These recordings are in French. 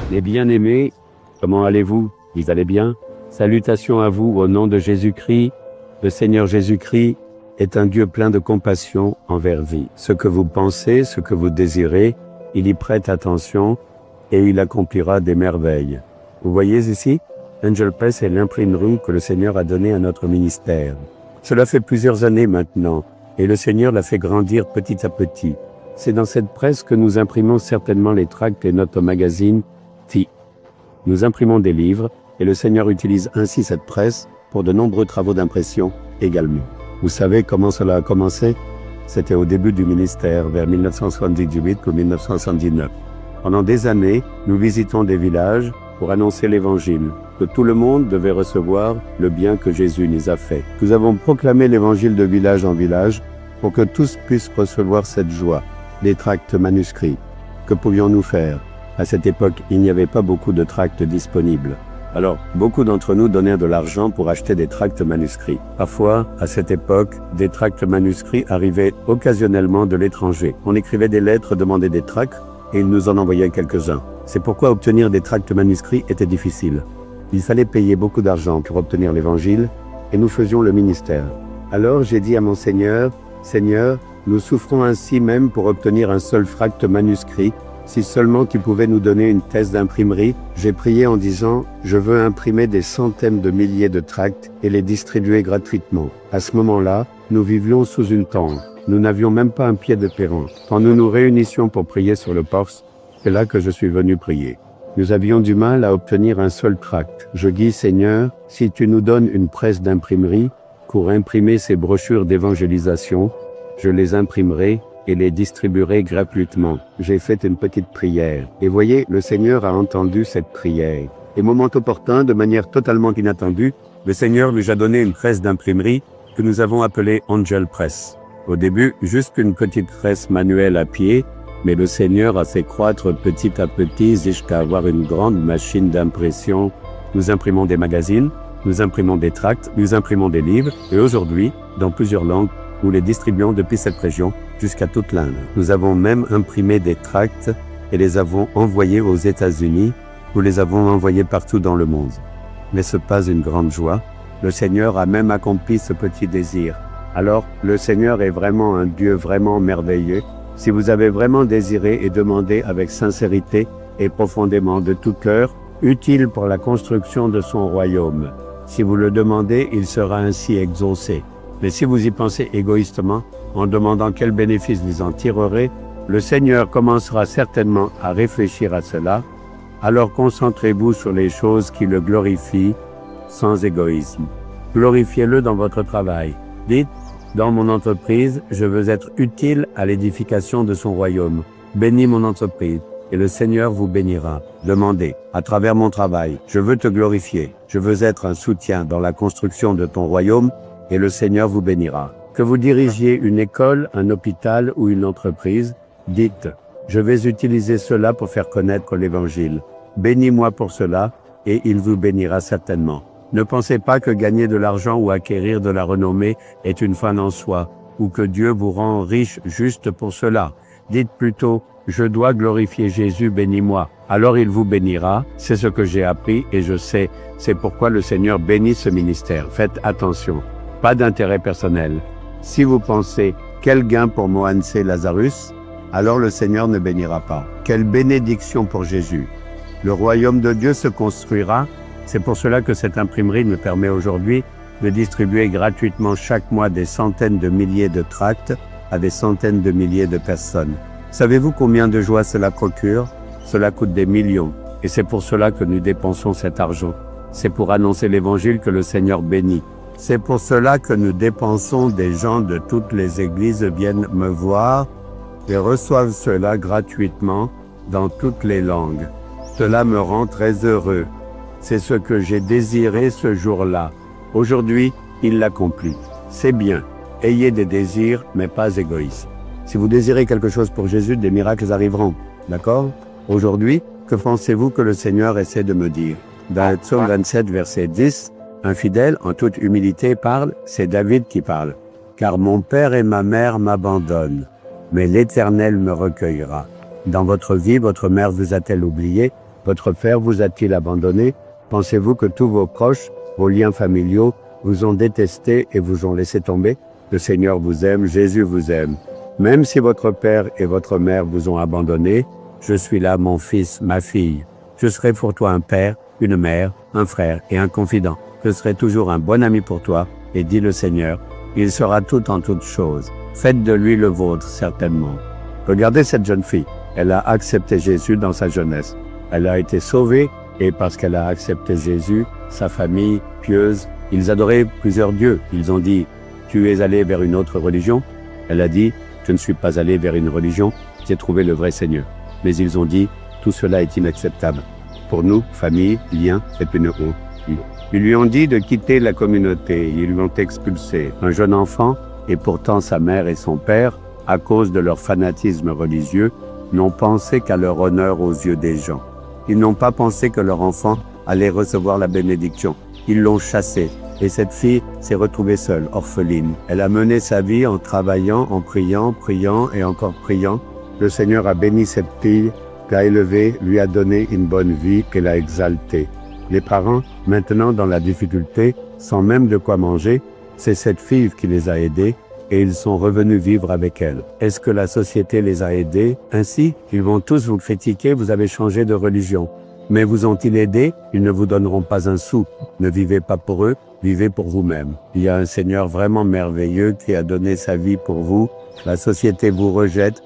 Les bien-aimés, comment allez-vous? Vous allez bien? Salutations à vous au nom de Jésus-Christ. Le Seigneur Jésus-Christ est un Dieu plein de compassion envers vous. Ce que vous pensez, ce que vous désirez, il y prête attention et il accomplira des merveilles. Vous voyez ici, Angel Press est l'imprimerie que le Seigneur a donnée à notre ministère. Cela fait plusieurs années maintenant et le Seigneur l'a fait grandir petit à petit. C'est dans cette presse que nous imprimons certainement les tracts et notre magazine T. Nous imprimons des livres et le Seigneur utilise ainsi cette presse pour de nombreux travaux d'impression également. Vous savez comment cela a commencé? C'était au début du ministère, vers 1978 ou 1979. Pendant des années, nous visitons des villages pour annoncer l'évangile, que tout le monde devait recevoir le bien que Jésus nous a fait. Nous avons proclamé l'évangile de village en village pour que tous puissent recevoir cette joie, les tracts manuscrits. Que pouvions-nous faire? À cette époque, il n'y avait pas beaucoup de tracts disponibles. Alors, beaucoup d'entre nous donnèrent de l'argent pour acheter des tracts manuscrits. Parfois, à cette époque, des tracts manuscrits arrivaient occasionnellement de l'étranger. On écrivait des lettres, demandait des tracts, et ils nous en envoyaient quelques-uns. C'est pourquoi obtenir des tracts manuscrits était difficile. Il fallait payer beaucoup d'argent pour obtenir l'évangile, et nous faisions le ministère. Alors j'ai dit à mon Seigneur, « Seigneur, nous souffrons ainsi même pour obtenir un seul tract manuscrit. Si seulement tu pouvais nous donner une thèse d'imprimerie. » J'ai prié en disant, « Je veux imprimer des centaines de milliers de tracts et les distribuer gratuitement. » À ce moment-là, nous vivions sous une tente. Nous n'avions même pas un pied de perron. Quand nous nous réunissions pour prier sur le porche, c'est là que je suis venu prier. Nous avions du mal à obtenir un seul tract. Je dis, « Seigneur, si tu nous donnes une presse d'imprimerie pour imprimer ces brochures d'évangélisation, je les imprimerai et les distribuerai gratuitement. » J'ai fait une petite prière. Et voyez, le Seigneur a entendu cette prière. Et moment opportun, de manière totalement inattendue, le Seigneur nous a donné une presse d'imprimerie que nous avons appelée Angel Press. Au début, juste une petite presse manuelle à pied, mais le Seigneur a fait croître petit à petit jusqu'à avoir une grande machine d'impression. Nous imprimons des magazines, nous imprimons des tracts, nous imprimons des livres, et aujourd'hui, dans plusieurs langues, nous les distribuons depuis cette région jusqu'à toute l'Inde. Nous avons même imprimé des tracts et les avons envoyés aux États-Unis. Nous les avons envoyés partout dans le monde. Mais ce n'est pas une grande joie. Le Seigneur a même accompli ce petit désir. Alors, le Seigneur est vraiment un Dieu vraiment merveilleux. Si vous avez vraiment désiré et demandé avec sincérité et profondément de tout cœur, utile pour la construction de son royaume. Si vous le demandez, il sera ainsi exaucé. Mais si vous y pensez égoïstement, en demandant quel bénéfice vous en tirerez, le Seigneur commencera certainement à réfléchir à cela. Alors concentrez-vous sur les choses qui le glorifient, sans égoïsme. Glorifiez-le dans votre travail. Dites, dans mon entreprise, je veux être utile à l'édification de son royaume. Bénis mon entreprise, et le Seigneur vous bénira. Demandez, à travers mon travail, je veux te glorifier. Je veux être un soutien dans la construction de ton royaume, et le Seigneur vous bénira. Que vous dirigiez une école, un hôpital ou une entreprise, dites, je vais utiliser cela pour faire connaître l'Évangile. Bénis-moi pour cela, et il vous bénira certainement. Ne pensez pas que gagner de l'argent ou acquérir de la renommée est une fin en soi, ou que Dieu vous rend riche juste pour cela. Dites plutôt, je dois glorifier Jésus, bénis-moi. Alors il vous bénira, c'est ce que j'ai appris et je sais, c'est pourquoi le Seigneur bénit ce ministère. Faites attention, pas d'intérêt personnel. Si vous pensez, quel gain pour Mohanse Lazarus, alors le Seigneur ne bénira pas. Quelle bénédiction pour Jésus. Le royaume de Dieu se construira. C'est pour cela que cette imprimerie me permet aujourd'hui de distribuer gratuitement chaque mois des centaines de milliers de tracts à des centaines de milliers de personnes. Savez-vous combien de joie cela procure? Cela coûte des millions. Et c'est pour cela que nous dépensons cet argent. C'est pour annoncer l'évangile que le Seigneur bénit. C'est pour cela que nous dépensons. Des gens de toutes les églises viennent me voir et reçoivent cela gratuitement dans toutes les langues. Cela me rend très heureux. C'est ce que j'ai désiré ce jour-là. Aujourd'hui, il l'accomplit. C'est bien. Ayez des désirs, mais pas égoïstes. Si vous désirez quelque chose pour Jésus, des miracles arriveront. D'accord? Aujourd'hui, que pensez-vous que le Seigneur essaie de me dire? Dans Psaume 27, verset 10, Un fidèle, en toute humilité, parle, c'est David qui parle. Car mon père et ma mère m'abandonnent, mais l'Éternel me recueillera. Dans votre vie, votre mère vous a-t-elle oublié? Votre père vous a-t-il abandonné? Pensez-vous que tous vos proches, vos liens familiaux, vous ont détesté et vous ont laissé tomber? Le Seigneur vous aime, Jésus vous aime. Même si votre père et votre mère vous ont abandonné, je suis là, mon fils, ma fille. Je serai pour toi un père, une mère, un frère et un confident. Je serai toujours un bon ami pour toi, et dit le Seigneur, il sera tout en toutes choses. Faites de lui le vôtre, certainement. Regardez cette jeune fille. Elle a accepté Jésus dans sa jeunesse. Elle a été sauvée, et parce qu'elle a accepté Jésus, sa famille, pieuse, ils adoraient plusieurs dieux. Ils ont dit, tu es allé vers une autre religion? Elle a dit, je ne suis pas allé vers une religion, j'ai trouvé le vrai Seigneur. Mais ils ont dit, tout cela est inacceptable. Pour nous, famille, lien, c'est une honte. Ils lui ont dit de quitter la communauté, ils l'ont expulsé. Un jeune enfant, et pourtant sa mère et son père, à cause de leur fanatisme religieux, n'ont pensé qu'à leur honneur aux yeux des gens. Ils n'ont pas pensé que leur enfant allait recevoir la bénédiction. Ils l'ont chassé. Et cette fille s'est retrouvée seule, orpheline. Elle a mené sa vie en travaillant, en priant, priant et encore priant. Le Seigneur a béni cette fille, l'a élevée, lui a donné une bonne vie qu'elle a exaltée. Les parents, maintenant dans la difficulté, sans même de quoi manger, c'est cette fille qui les a aidés et ils sont revenus vivre avec elle. Est-ce que la société les a aidés? Ainsi, ils vont tous vous critiquer, vous avez changé de religion. Mais vous ont-ils aidé? Ils ne vous donneront pas un sou. Ne vivez pas pour eux, vivez pour vous-même. Il y a un Seigneur vraiment merveilleux qui a donné sa vie pour vous. La société vous rejette,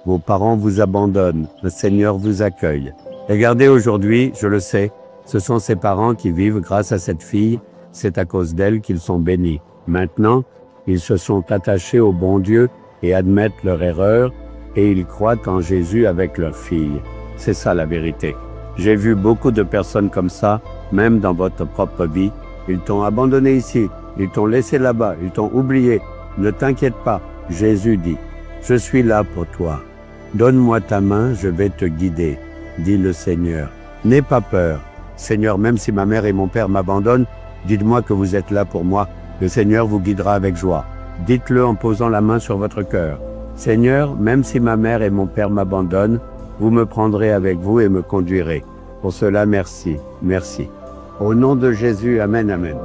vos parents vous abandonnent, le Seigneur vous accueille. Regardez aujourd'hui, je le sais, ce sont ses parents qui vivent grâce à cette fille, c'est à cause d'elle qu'ils sont bénis. Maintenant, ils se sont attachés au bon Dieu et admettent leur erreur et ils croient en Jésus avec leur fille. C'est ça la vérité. J'ai vu beaucoup de personnes comme ça, même dans votre propre vie. Ils t'ont abandonné ici, ils t'ont laissé là-bas, ils t'ont oublié. Ne t'inquiète pas, Jésus dit, je suis là pour toi. Donne-moi ta main, je vais te guider, dit le Seigneur. N'aie pas peur. Seigneur, même si ma mère et mon père m'abandonnent, dites-moi que vous êtes là pour moi. Le Seigneur vous guidera avec joie. Dites-le en posant la main sur votre cœur. Seigneur, même si ma mère et mon père m'abandonnent, vous me prendrez avec vous et me conduirez. Pour cela, merci, merci. Au nom de Jésus, amen, amen.